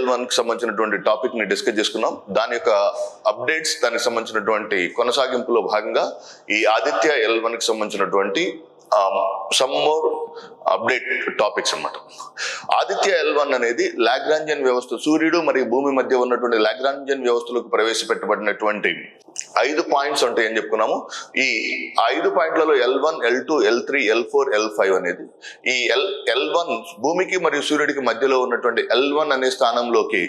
L1 కి సంబంధించినటువంటి topic ని డిస్కస్ చేసుకున్నాం. దాని యొక్క అప్డేట్స్, దానికి సంబంధించినటువంటి కొనసాగింపులో భాగంగా ఈ ఆదిత్య L1 కి సంబంధించినటువంటి సమ్ మోర్ అప్డేట్ టాపిక్స్ అన్నమాట. ఆదిత్య L1 అనేది లాగ్రాంజియన్ వ్యవస్థ, సూర్యుడు మరియు భూమి మధ్య ఉన్నటువంటి లాగ్రాంజియన్ వ్యవస్థలకు ప్రవేశపెట్టబడినటువంటి 5 పాయింట్స్ ఉంటాయి అని చెప్పుకున్నాము. ఈ 5 పాయింట్లలో L1, L2, L3, L4, L5 అనేది ఈ L1 భూమికి మరియు సూర్యుడికి మధ్యలో ఉన్నటువంటి L1 అనే స్థానంలోకి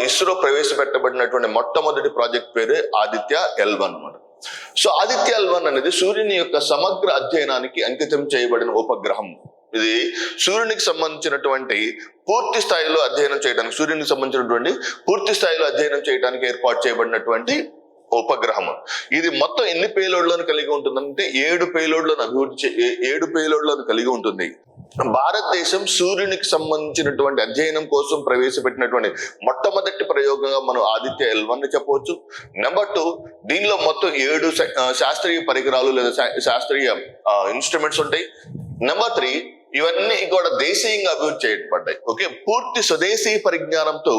ఇస్రో ప్రవేశపెట్టబడినటువంటి మొట్టమొదటి ప్రాజెక్ట్ పేరే ఆదిత్య L1 అన్నమాట. సో ఆదిత్య L1 అనేది సూర్యుని యొక్క సమగ్ర అధ్యయనానికి అంకితం చేయబడిన ఉపగ్రహం. ఇది సూర్యునికి సంబంధించినటువంటి పూర్తి స్థాయిలో అధ్యయనం చేయడానికి, సూర్యునికి సంబంధించినటువంటి పూర్తి స్థాయిలో అధ్యయనం చేయడానికి ఏర్పాటు చేయబడినటువంటి ఉపగ్రహం. ఇది మొత్తం ఎన్ని పేలోడ్లను కలిగి ఉంటుందంటే 7 పేలోడ్లను కలిగి ఉంటుంది. భారతదేశం సూర్యునికి సంబంధించినటువంటి అధ్యయనం కోసం ప్రవేశపెట్టినటువంటి మొట్టమొదటి ప్రయోగంగా మనం ఆదిత్య L1 ని చెప్పవచ్చు. నెంబర్ 2, దీనిలో మొత్తం 7 శాస్త్రీయ పరికరాలు లేదా శాస్త్రీయ ఇన్స్ట్రుమెంట్స్ ఉంటాయి. నెంబర్ 3, ఇవన్నీ కూడా దేశీయంగా అభివృద్ధి చేయబడ్డాయి. ఓకే, పూర్తి స్వదేశీ పరిజ్ఞానంతో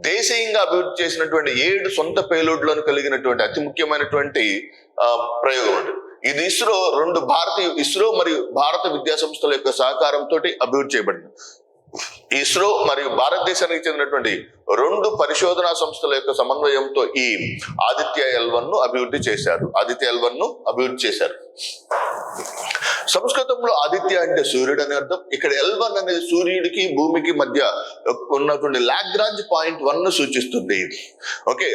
దేశీయంగా అభివృద్ధి చేసినటువంటి 7 సొంత పేలోడ్లను కలిగినటువంటి అతి ముఖ్యమైనటువంటి ప్రయోగం అండి. ఇది ఇస్రో మరియు భారత విద్యా సంస్థల యొక్క సహకారంతో అభివృద్ధి చేయబడింది. ఇస్రో మరియు భారతదేశానికి చెందినటువంటి 2 పరిశోధనా సంస్థల యొక్క సమన్వయంతో ఈ ఆదిత్య L1 ను అభివృద్ధి చేశారు. సంస్కృతంలో ఆదిత్య అంటే సూర్యుడు అని అర్థం. ఇక్కడ L1 అనేది సూర్యుడికి భూమికి మధ్య ఉన్నటువంటి లాగ్రాంజ్ పాయింట్ 1 ను సూచిస్తుంది. ఓకే,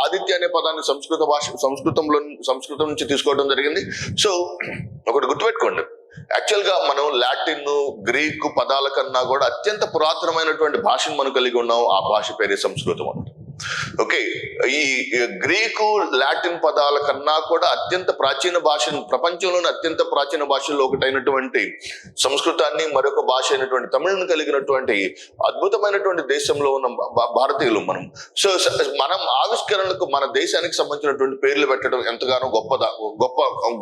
ఆదిత్య అనే పదాన్ని సంస్కృతం నుంచి తీసుకోవడం జరిగింది. సో ఒకటి గుర్తుపెట్టుకోండి, యాక్చువల్ గా మనం లాటిన్, గ్రీకు పదాల కన్నా కూడా అత్యంత పురాతనమైనటువంటి భాషను మనం కలిగి ఉన్నాం. ఆ భాష పేరే సంస్కృతం అన్నమాట. ఓకే, ఈ గ్రీకు, లాటిన్ పదాల కన్నా కూడా అత్యంత ప్రాచీన భాషను, ప్రపంచంలోని అత్యంత ప్రాచీన భాషల్లో ఒకటైనటువంటి సంస్కృతాన్ని, మరొక భాష అయినటువంటి తమిళను కలిగినటువంటి అద్భుతమైనటువంటి దేశంలో ఉన్న భారతీయులు మనం. సో మనం ఆవిష్కరణలకు మన దేశానికి సంబంధించినటువంటి పేర్లు పెట్టడం ఎంతగానో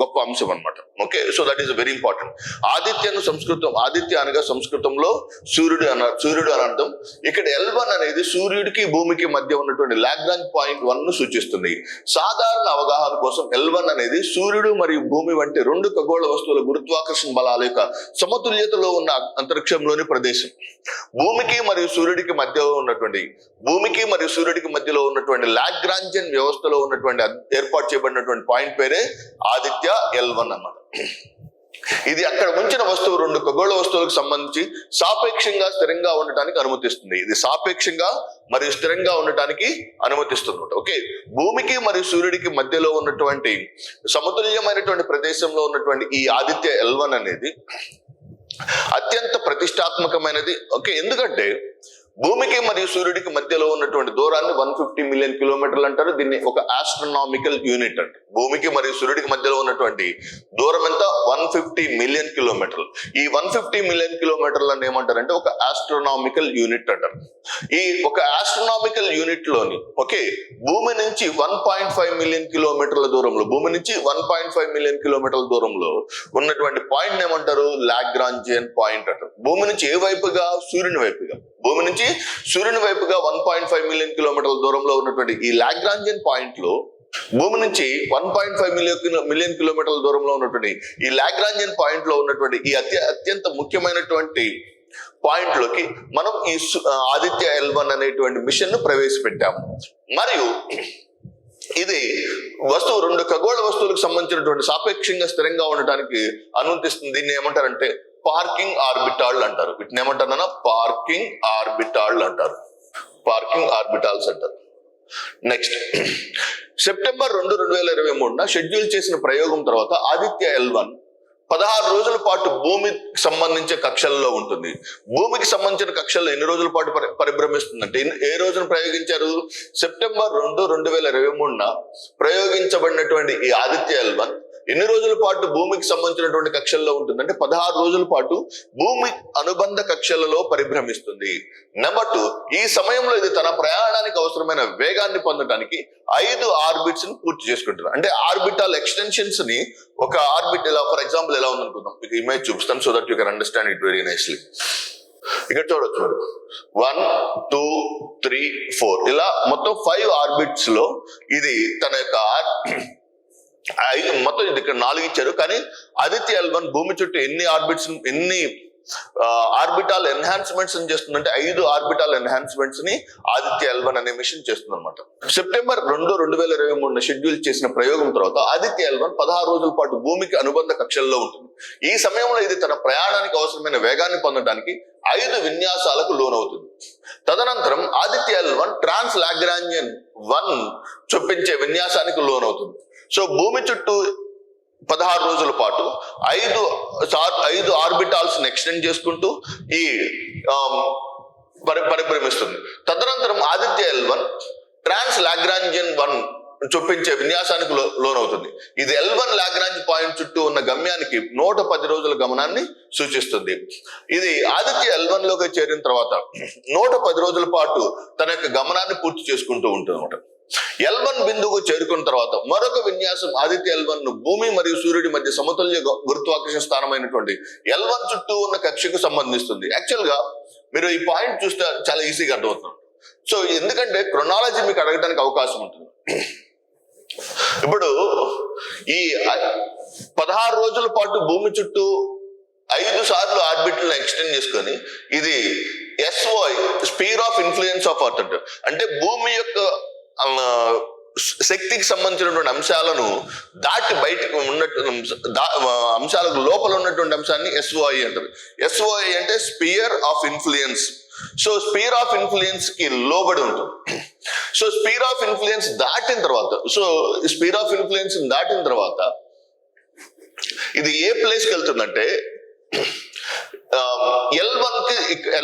గొప్ప అంశం అనమాట. Okay, so that is very important. Aditya అనగా సంస్కృతంలో సూర్యుడు అని అర్థం. ఇక్కడ L1 అనేది సూర్యుడికి భూమికి మధ్య ఉన్నటువంటి లాగ్రాంజ్ పాయింట్ 1 ను సూచిస్తుంది. సాధారణ అవగాహన కోసం L1 అనేది సూర్యుడు మరియు భూమి వంటి 2 ఖగోళ వస్తువుల గురుత్వాకర్షణ బలాల యొక్క సమతుల్యతలో ఉన్న అంతరిక్షంలోని ప్రదేశం. భూమికి మరియు సూర్యుడికి మధ్యలో ఉన్నటువంటి లాగ్రాంజియన్ వ్యవస్థలో ఉన్నటువంటి ఏర్పాటు చేయబడినటువంటి పాయింట్ పేరే ఆదిత్య L1 అన్నమాట. ఇది అక్కడ ఉంచిన వస్తువు 2 ఖగోళ వస్తువులకు సంబంధించి సాపేక్షంగా స్థిరంగా ఉండటానికి అనుమతిస్తుంది. ఓకే, భూమికి మరియు సూర్యుడికి మధ్యలో ఉన్నటువంటి సమతుల్యమైనటువంటి ప్రదేశంలో ఉన్నటువంటి ఈ ఆదిత్య L1 అనేది అత్యంత ప్రతిష్టాత్మకమైనది. ఓకే, ఎందుకంటే భూమికి మరియు సూర్యుడికి మధ్యలో ఉన్నటువంటి దూరాన్ని 150 మిలియన్ కిలోమీటర్లు అంటారు. దీన్ని ఒక ఆస్ట్రోనామికల్ యూనిట్ అంటారు. భూమికి మరియు సూర్యుడికి మధ్యలో ఉన్నటువంటి దూరం ఎంత? 150 మిలియన్ కిలోమీటర్లు. ఈ 150 మిలియన్ కిలోమీటర్లు అని ఏమంటారంటే ఒక ఆస్ట్రోనామికల్ యూనిట్ అంటారు. ఈ ఒక ఆస్ట్రోనామికల్ యూనిట్ లోని భూమి నుంచి 1.5 మిలియన్ కిలోమీటర్ల దూరంలో ఉన్నటువంటి పాయింట్ ఏమంటారు? లాగ్రాంజియన్ పాయింట్ అంటారు. భూమి నుంచి ఏ వైపుగా? సూర్యుని వైపుగా. భూమి నుంచి సూర్యుని వైపుగా 1.5 మిలియన్ కిలోమీటర్ల దూరంలో ఉన్నటువంటి ఈ లాగ్రాంజియన్ పాయింట్ లో, భూమి నుంచి 1.5 మిలియన్ కిలోమీటర్ల దూరంలో ఉన్నటువంటి ఈ లాగ్రాంజియన్ పాయింట్ లో ఉన్నటువంటి ఈ అత్యంత ముఖ్యమైనటువంటి పాయింట్ లోకి మనం ఈ ఆదిత్య L1 అనేటువంటి మిషన్ ను ప్రవేశపెట్టాము. మరియు ఇది 2 ఖగోళ వస్తువులకు సంబంధించినటువంటి సాపేక్షంగా స్థిరంగా ఉండటానికి అనుమతిస్తుంది. దీన్ని ఏమంటారంటే పార్కింగ్ ఆర్బిటాల్ అంటారు. వీటిని ఏమంటారన్నా పార్కింగ్ ఆర్బిటాల్స్ అంటారు. నెక్స్ట్, సెప్టెంబర్ 2, 2023 షెడ్యూల్ చేసిన ప్రయోగం తర్వాత ఆదిత్య L1 16 రోజుల పాటు భూమికి సంబంధించిన కక్షల్లో ఉంటుంది. భూమికి సంబంధించిన కక్షల్లో ఎన్ని రోజుల పాటు పరిభ్రమిస్తుందంటే, ఏ రోజున ప్రయోగించారు? సెప్టెంబర్ 2, 2023 ప్రయోగించబడినటువంటి ఈ ఆదిత్య L1 ఎన్ని రోజుల పాటు భూమికి సంబంధించినటువంటి కక్షల్లో ఉంటుందంటే 16 రోజుల పాటు భూమి అనుబంధ కక్షలలో పరిభ్రమిస్తుంది. నెంబర్ 2, ఈ సమయంలో ఇది తన ప్రయాణానికి అవసరమైన వేగాన్ని పొందడానికి 5 ఆర్బిట్స్ ని పూర్తి చేసుకుంటుంది. అంటే ఆర్బిటల్ ఎక్స్టెన్షన్స్ ని, ఒక ఆర్బిట్ ఇలా ఫర్ ఎగ్జాంపుల్ ఎలా ఉందనుకుందాం, మీకు ఇమేజ్ చూపిస్తాను so that you can understand it very nicely. ఇక్కడ చూడొచ్చు మరి 1 2 3 4 ఇలా మొత్తం 5 ఆర్బిట్స్ లో ఇది తన యొక్క మొత్తం ఇది ఇక్కడ 4 ఇచ్చారు. కానీ ఆదిత్య L1 భూమి చుట్టూ ఎన్ని ఆర్బిటాల్ ఎన్హాన్స్మెంట్స్ చేస్తుందంటే 5 ఆర్బిటాల్ ఎన్హాన్స్మెంట్స్ ని ఆదిత్య L1 అనే మిషన్ చేస్తుంది అనమాట. సెప్టెంబర్ 2, 2023 షెడ్యూల్ చేసిన ప్రయోగం తర్వాత ఆదిత్య L1 16 రోజుల పాటు భూమికి అనుబంధ కక్షల్లో ఉంటుంది. ఈ సమయంలో ఇది తన ప్రయాణానికి అవసరమైన వేగాన్ని పొందడానికి 5 విన్యాసాలకు లోనవుతుంది. తదనంతరం ఆదిత్య L1 ట్రాన్స్ లాగ్రాంజియన్ 1 చొప్పించే విన్యాసానికి లోనవుతుంది. సో భూమి చుట్టూ 16 రోజుల పాటు 5 ఆర్బిటాల్స్ ఎక్స్టెండ్ చేసుకుంటూ ఈ పరిభ్రమిస్తుంది. తదనంతరం ఆదిత్య L1 ట్రాన్స్ లాగ్రాంజియన్ 1 చొప్పించే విన్యాసానికి లోనవుతుంది. ఇది L1 లాగ్రాంజ్ పాయింట్ చుట్టూ ఉన్న గమ్యానికి 110 రోజుల గమనాన్ని సూచిస్తుంది. ఇది ఆదిత్య L1 లోకి చేరిన తర్వాత 110 రోజుల పాటు తన యొక్క గమనాన్ని పూర్తి చేసుకుంటూ ఉంటుంది అన్నమాట. L1 బిందువుకు చేరుకున్న తర్వాత మరొక విన్యాసం ఆదిత్య L1 ను భూమి మరియు సూర్యుడి మధ్య సమతుల్య గురుత్వాకర్షణ స్థానమైనటువంటి L1 చుట్టూ ఉన్న కక్షకు సంబంధిస్తుంది. యాక్చువల్ గా మీరు ఈ పాయింట్ చూస్తే చాలా ఈజీగా అర్థమవుతుంది. సో ఎందుకంటే క్రొనాలజీ మీకు అడగడానికి అవకాశం ఉంటుంది. ఇప్పుడు ఈ 16 రోజుల పాటు భూమి చుట్టూ 5 సార్లు ఆర్బిటల్ ఎక్స్టెండ్ చేసుకొని ఇది SOI sphere of influence of earth అంటే భూమి యొక్క శక్తికి సంబంధించినటువంటి అంశాలను దాటి బయటకు ఉన్నట్టు అంశాలకు లోపల ఉన్నటువంటి అంశాన్ని SOI అంటారు. SOI అంటే spear of influence. So spear of influence కి లోబడి ఉంటుంది. సో స్పియర్ ఆఫ్ ఇన్ఫ్లుయెన్స్ దాటిన తర్వాత ఇది ఏ ప్లేస్ కి వెళ్తుందంటే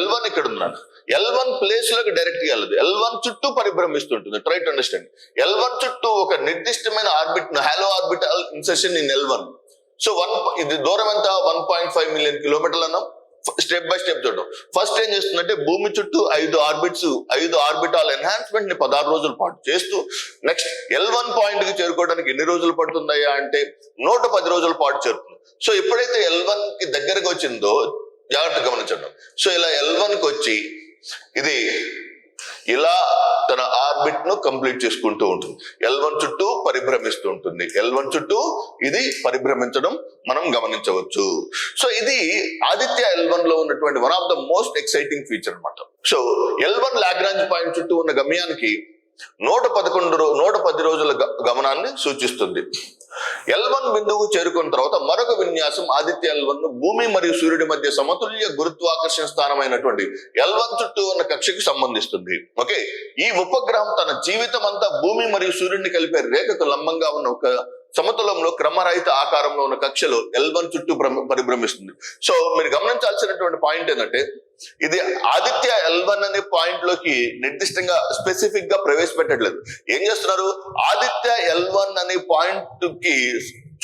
L1 ఇక్కడ ఉన్నాను. L1 ప్లేస్ లోకి డైరెక్ట్ గా వెళ్ళదు. L1 చుట్టూ పరిభ్రమిస్తుంటుంది. Try to understand. L1 చుట్టూ ఒక నిర్దిష్టమైన hollow orbital insertion in L1. So ఇది దూరం ఎంత 1.5 మిలియన్ కిలోమీటర్లు అన్నాం. స్టెప్ బై స్టెప్ చూద్దాం. ఫస్ట్ ఏం చేస్తుందంటే భూమి చుట్టూ 5 ఆర్బిటాల్ ఎన్హాన్స్మెంట్ ని 16 రోజుల పాటు చేస్తూ నెక్స్ట్ L1 పాయింట్ కి చేరుకోవడానికి ఎన్ని రోజులు పడుతుందయ్యా అంటే 110 రోజుల పాటు చేరుతుంది. సో ఎప్పుడైతే L1 కి దగ్గరకు వచ్చిందో జాగ్రత్తగా గమనించండి. సో ఇలా L1 కి వచ్చి ఇది ఇలా తన ఆర్బిట్ ను కంప్లీట్ చేసుకుంటూ ఉంటుంది. L1 చుట్టూ పరిభ్రమిస్తూ ఉంటుంది. L1 చుట్టూ ఇది పరిభ్రమించడం మనం గమనించవచ్చు. సో ఇది ఆదిత్య L1 లో ఉన్నటువంటి one of the most exciting feature అన్నమాట. సో L1 లాగ్రాంజ్ పాయింట్ చుట్టూ ఉన్న గమ్యానికి 110 రోజుల గమనాన్ని సూచిస్తుంది. L1 బిందువుకు చేరుకున్న తర్వాత మరొక విన్యాసం ఆదిత్య L1 ను భూమి మరియు సూర్యుడి మధ్య సమతుల్య గురుత్వాకర్షణ స్థానమైనటువంటి L1 చుట్టూ ఉన్న కక్షకు సంబంధిస్తుంది. ఓకే, ఈ ఉపగ్రహం తన జీవితం అంతా భూమి మరియు సూర్యుడిని కలిపే రేఖకు లంబంగా ఉన్న ఒక సమతులంలో క్రమరహిత ఆకారంలో ఉన్న కక్షలో L1 చుట్టూ పరిభ్రమిస్తుంది. సో మీరు గమనించాల్సినటువంటి పాయింట్ ఏంటంటే ఇది ఆదిత్య L1 అనే పాయింట్ లోకి నిర్దిష్టంగా స్పెసిఫిక్ గా ప్రవేశపెట్టట్లేదు. ఏం చేస్తున్నారు, ఆదిత్య L1 అనే పాయింట్ కి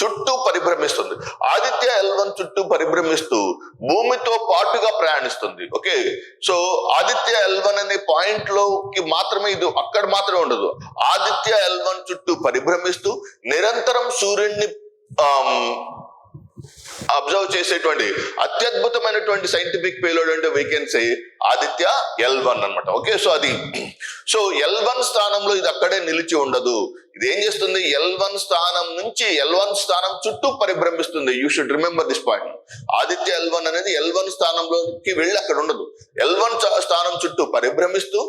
చుట్టూ పరిభ్రమిస్తుంది. ఆదిత్య L1 చుట్టూ పరిభ్రమిస్తూ భూమితో పాటుగా ప్రయాణిస్తుంది. ఓకే, సో ఆదిత్య L1 అనే పాయింట్ లోకి మాత్రమే ఇది అక్కడ మాత్రమే ఉండదు. ఆదిత్య L1 చుట్టూ పరిభ్రమిస్తూ నిరంతరం సూర్యుడిని అబ్జర్వ్ చేసేటువంటి అత్యద్భుతమైనటువంటి సైంటిఫిక్ పేలోడ్ అంటే we can say Aditya L1 అన్నమాట. ఓకే, సో L1 స్థానంలో ఇది అక్కడే నిలిచి ఉండదు. ఇది ఏం చేస్తుంది, L1 స్థానం నుంచి L1 స్థానం చుట్టూ పరిభ్రమిస్తుంది. You should remember this point. Aditya L1 అనేది L1 స్థానంలోకి వెళ్ళి అక్కడ ఉండదు. L1 స్థానం చుట్టూ పరిభ్రమిస్తూ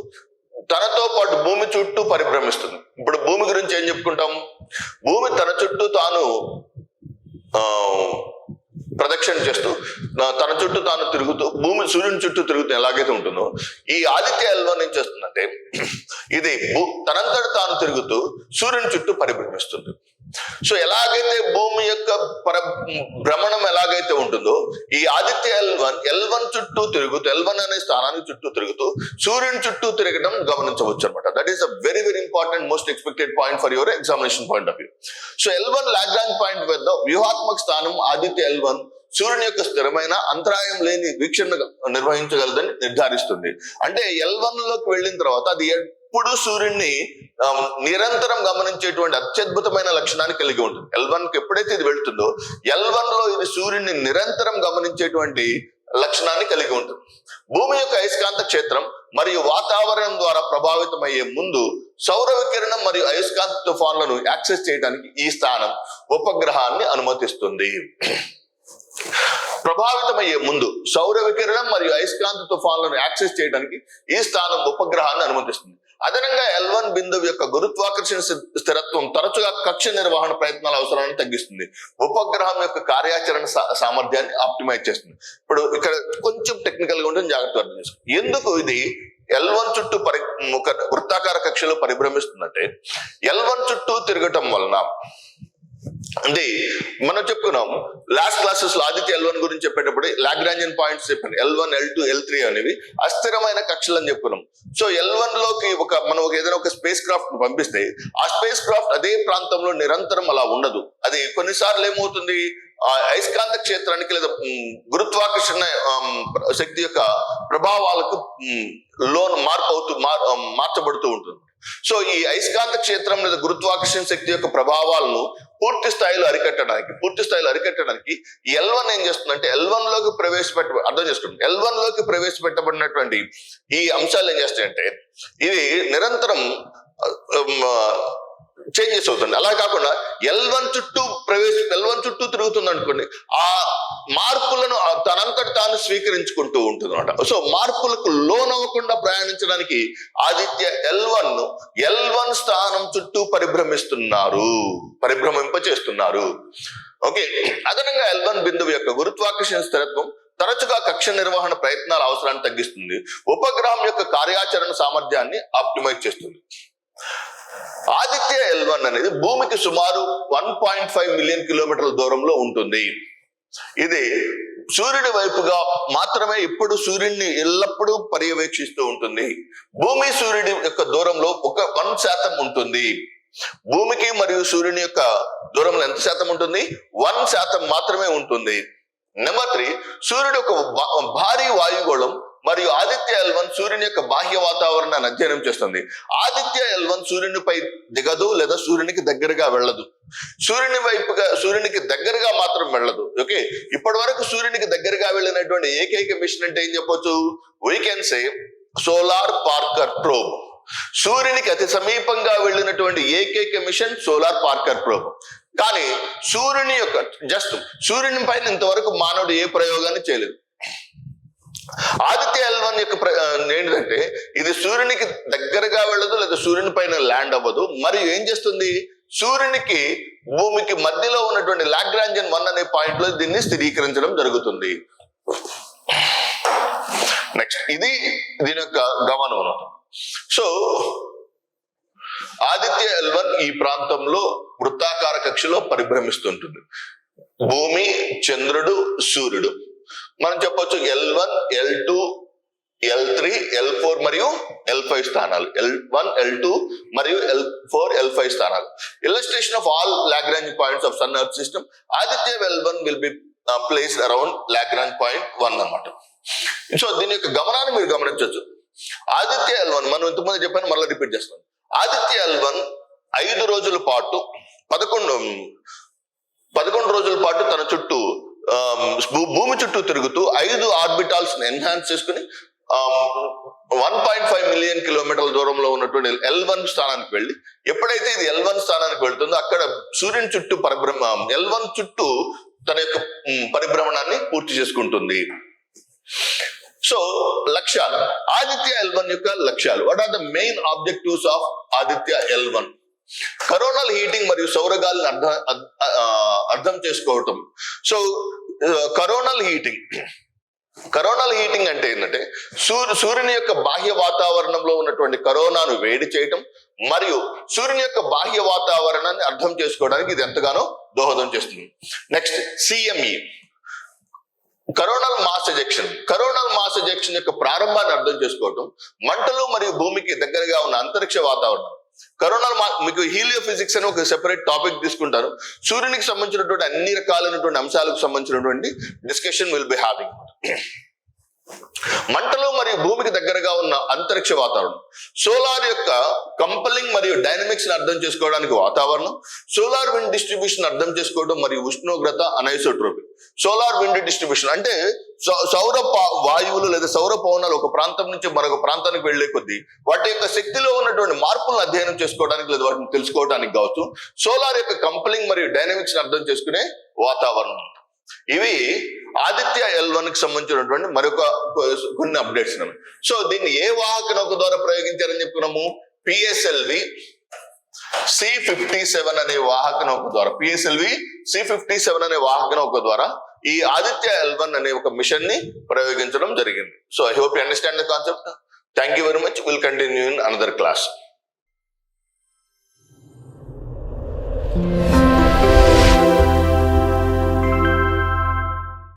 తనతో పాటు భూమి చుట్టూ పరిభ్రమిస్తుంది. ఇప్పుడు భూమి గురించి ఏం చెప్పుకుంటాం, భూమి తన చుట్టూ తాను ప్రదక్షిణ చేస్తూ తన చుట్టూ తాను తిరుగుతూ భూమి సూర్యుని చుట్టూ తిరుగుతూ ఎలాగైతే ఉంటుందో ఈ ఆదిత్య L1 ఏం చేస్తుందంటే ఇది తనంతట తాను తిరుగుతూ సూర్యుని చుట్టూ పరిభ్రమిస్తుంది. సో ఎలాగైతే భూమి యొక్క భ్రమణం ఎలాగైతే ఉంటుందో ఈ ఆదిత్య L1 చుట్టూ తిరుగుతూ L1 అనే స్థానానికి చుట్టూ తిరుగుతూ సూర్యుని చుట్టూ తిరగడం గమనించవచ్చు అనమాట. That is a very very important most expected point for your examination point of view. So L1 Lagrange point వద్ద వ్యూహాత్మక స్థానం ఆదిత్య L1 సూర్యుని యొక్క స్థిరమైన అంతరాయం లేని వీక్షణ నిర్వహించగలదని నిర్ధారిస్తుంది. అంటే L1 లోకి వెళ్ళిన తర్వాత అది ఎప్పుడు సూర్యుడిని నిరంతరం గమనించేటువంటి అత్యద్భుతమైన లక్షణాన్ని కలిగి ఉంటుంది. L1 కి ఎప్పుడైతే ఇది వెళ్తుందో L1 లో ఇది సూర్యుడిని నిరంతరం గమనించేటువంటి లక్షణాన్ని కలిగి ఉంటుంది. భూమి యొక్క అయస్కాంత క్షేత్రం మరియు వాతావరణం ద్వారా ప్రభావితమయ్యే ముందు సౌర వికిరణం మరియు అయస్కాంత తుఫాన్లను యాక్సెస్ చేయడానికి ఈ స్థానం ఉపగ్రహాన్ని అనుమతిస్తుంది. ప్రభావితమయ్యే ముందు సౌర వికిరణం మరియు అయస్కాంత తుఫాన్లను యాక్సెస్ చేయడానికి ఈ స్థానం ఉపగ్రహాన్ని అనుమతిస్తుంది. అదనంగా L1 బిందువు యొక్క గురుత్వాకర్షణ స్థిరత్వం తరచుగా కక్ష నిర్వహణ ప్రయత్నాల అవసరాన్ని తగ్గిస్తుంది. ఉపగ్రహం యొక్క కార్యాచరణ సామర్థ్యాన్ని ఆప్టిమైజ్ చేస్తుంది. ఇప్పుడు ఇక్కడ కొంచెం టెక్నికల్ గా ఉంటుంది, జాగ్రత్త అర్థం చేసుకోండి. ఎందుకు ఇది L1 చుట్టూ వృత్తాకార కక్షలో పరిభ్రమిస్తుందంటే, L1 చుట్టూ తిరగటం వలన అంటే మనం చెప్పుకున్నాం లాస్ట్ క్లాసెస్ లో ఆదిత్య L1 గురించి చెప్పేటప్పుడు లాగ్రాంజియన్ పాయింట్స్ చెప్పాను. L1, L2, L3 అనేవి అస్థిరమైన కక్షలు అని చెప్పుకున్నాం. సో L1 లోకి మనం ఏదైనా ఒక స్పేస్ క్రాఫ్ట్ పంపిస్తే ఆ స్పేస్ క్రాఫ్ట్ అదే ప్రాంతంలో నిరంతరం అలా ఉండదు. అది కొన్నిసార్లు ఏమవుతుంది, అయస్కాంత క్షేత్రానికి లేదా గురుత్వాకర్షణ శక్తి యొక్క ప్రభావాలకు మార్చబడుతూ ఉంటుంది. సో ఈ అయస్కాంత క్షేత్రం లేదా గురుత్వాకర్షణ శక్తి యొక్క ప్రభావాలను పూర్తి స్థాయిలో అరికట్టడానికి L1 ఏం చేస్తుందంటే L1 లోకి అర్థం చేసుకోండి. L1 లోకి ప్రవేశపెట్టబడినటువంటి ఈ అంశాలు ఏం చేస్తాయంటే ఇవి నిరంతరం చేంజెస్ అవుతుంది. అలా కాకుండా L1 చుట్టూ తిరుగుతుంది అనుకోండి, ఆ మార్పులను తనంతట తాను స్వీకరించుకుంటూ ఉంటుంది అన్నమాట. సో మార్పులకు లోనవ్వకుండా ప్రయాణించడానికి ఆదిత్య L1 స్థానం చుట్టూ పరిభ్రమింపచేస్తున్నారు. ఓకే, అదనంగా L1 బిందువు యొక్క గురుత్వాకర్షణ స్థిరత్వం తరచుగా కక్ష నిర్వహణ ప్రయత్నాల అవసరాన్ని తగ్గిస్తుంది. ఉపగ్రహం యొక్క కార్యాచరణ సామర్థ్యాన్ని ఆప్టిమైజ్ చేస్తుంది. ఆదిత్య L1 అనేది భూమికి సుమారు 1.5 మిలియన్ కిలోమీటర్ల దూరంలో ఉంటుంది. ఇది సూర్యుడి వైపుగా మాత్రమే ఇప్పుడు సూర్యుడిని ఎల్లప్పుడూ పర్యవేక్షిస్తూ ఉంటుంది. భూమి సూర్యుడి యొక్క దూరంలో 1% ఉంటుంది. భూమికి మరియు సూర్యుని యొక్క దూరంలో ఎంత శాతం ఉంటుంది? 1% మాత్రమే ఉంటుంది. నెంబర్ 3, సూర్యుడు ఒక భారీ వాయుగోళం మరియు ఆదిత్య L1 సూర్యుని యొక్క బాహ్య వాతావరణాన్ని అధ్యయనం చేస్తుంది. ఆదిత్య L1 సూర్యునిపై దిగదు లేదా సూర్యునికి దగ్గరగా వెళ్ళదు. సూర్యునికి దగ్గరగా మాత్రం వెళ్ళదు. ఓకే, ఇప్పటి వరకు సూర్యునికి దగ్గరగా వెళ్ళినటువంటి ఏకైక మిషన్ అంటే ఏం చెప్పొచ్చు? We can say solar Parker probe. సూర్యునికి అతి సమీపంగా వెళ్ళినటువంటి ఏకైక మిషన్ సోలార్ పార్కర్ ప్రోబ్. కానీ సూర్యుని పైన ఇంతవరకు మానవుడు ఏ ప్రయోగాన్ని చేయలేదు. ఆదిత్య L1 యొక్క ఏంటంటే ఇది సూర్యునికి దగ్గరగా వెళ్ళదు లేదా సూర్యుని పైన ల్యాండ్ అవ్వదు. మరియు ఏం చేస్తుంది? సూర్యునికి భూమికి మధ్యలో ఉన్నటువంటి లాగ్రాంజియన్ 1 అనే పాయింట్ లో దీన్ని స్థిరీకరించడం జరుగుతుంది. నెక్స్ట్, ఇది దీని యొక్క గమనం. సో ఆదిత్య L1 ఈ ప్రాంతంలో వృత్తాకార కక్షలో పరిభ్రమిస్తుంటుంది. భూమి, చంద్రుడు, సూర్యుడు. మనం చెప్పొచ్చు L1, L2, L3, L4 మరియు L5 స్థానాలు. L1, L2 మరియు L4, L5 స్థానాలు. Illustration of all Lagrange points of sun earth system. Aditya L1 will be placed around Lagrange point 1 అన్నమాట. సో దీని యొక్క గమనాన్ని మీరు గమనించవచ్చు. ఆదిత్య L1 మనం ఇంతకుముందు చెప్పాను, మళ్ళీ రిపీట్ చేస్తాను. ఆదిత్య L1 5 రోజుల పాటు 11 రోజుల పాటు తన చుట్టూ భూమి చుట్టూ తిరుగుతూ 5 ఆర్బిటాల్స్ ఎన్హాన్స్ చేసుకుని 1.5 మిలియన్ కిలోమీటర్ల దూరంలో ఉన్నటువంటి L1 స్థానానికి వెళ్ళి, ఎప్పుడైతే ఇది L1 స్థానానికి వెళ్తుందో అక్కడ సూర్యుని చుట్టూ L1 చుట్టూ తన యొక్క పరిభ్రమణాన్ని పూర్తి చేసుకుంటుంది. సో లక్ష్యాలు, ఆదిత్య L1 యొక్క లక్ష్యాలు. What are the main objectives of Aditya L1? Coronal heating మరియు సౌరగాలిని అర్థం చేసుకోవటం. సో కరోనల్ హీటింగ్ అంటే ఏంటంటే సూర్యుని యొక్క బాహ్య వాతావరణంలో ఉన్నటువంటి కరోనాను వేడి చేయటం మరియు సూర్యుని యొక్క బాహ్య వాతావరణాన్ని అర్థం చేసుకోవడానికి ఇది ఎంతగానో దోహదం చేస్తుంది. Next, CME, coronal mass ejection యొక్క ప్రారంభాన్ని అర్థం చేసుకోవటం. మంటలు మరియు భూమికి దగ్గరగా ఉన్న అంతరిక్ష వాతావరణం. మీకు హీలియోఫిజిక్స్ అని ఒక సెపరేట్ టాపిక్ తీసుకుంటారు. సూర్యునికి సంబంధించినటువంటి అన్ని రకాలైనటువంటి అంశాలకు సంబంధించినటువంటి డిస్కషన్ విల్ బి హ్యావింగ్. మంటలు మరియు భూమికి దగ్గరగా ఉన్న అంతరిక్ష వాతావరణం. సోలార్ యొక్క కంపలింగ్ మరియు డైనమిక్స్ ని అర్థం చేసుకోవడానికి వాతావరణం. సోలార్ విండ్ డిస్ట్రిబ్యూషన్ అర్థం చేసుకోవడం మరియు ఉష్ణోగ్రత అనైసోట్రోపిక్. సోలార్ విండ్ డిస్ట్రిబ్యూషన్ అంటే సౌర వాయువులు లేదా సౌర పవనాలు ఒక ప్రాంతం నుంచి మరొక ప్రాంతానికి వెళ్లే కొద్దీ వాటి యొక్క శక్తిలో ఉన్నటువంటి మార్పులను అధ్యయనం చేసుకోవడానికి లేదా వాటిని తెలుసుకోవడానికి కావచ్చు. సోలార్ యొక్క కంపలింగ్ మరియు డైనమిక్స్ ని అర్థం చేసుకునే వాతావరణం. ఇవి ఆదిత్య L1 కి సంబంధించినటువంటి మరొక కొన్ని అప్డేట్స్. సో దీన్ని ఏ వాహక నౌక ద్వారా ప్రయోగించారని చెప్పుకున్నాము? PSLV C-57 అనే వాహక నౌక ద్వారా, PSLV C-57 అనే వాహక నౌక ద్వారా ఈ ఆదిత్య L1 అనే ఒక మిషన్ ని ప్రయోగించడం జరిగింది. So I hope you understand the concept. Thank you very much. Will continue in another class.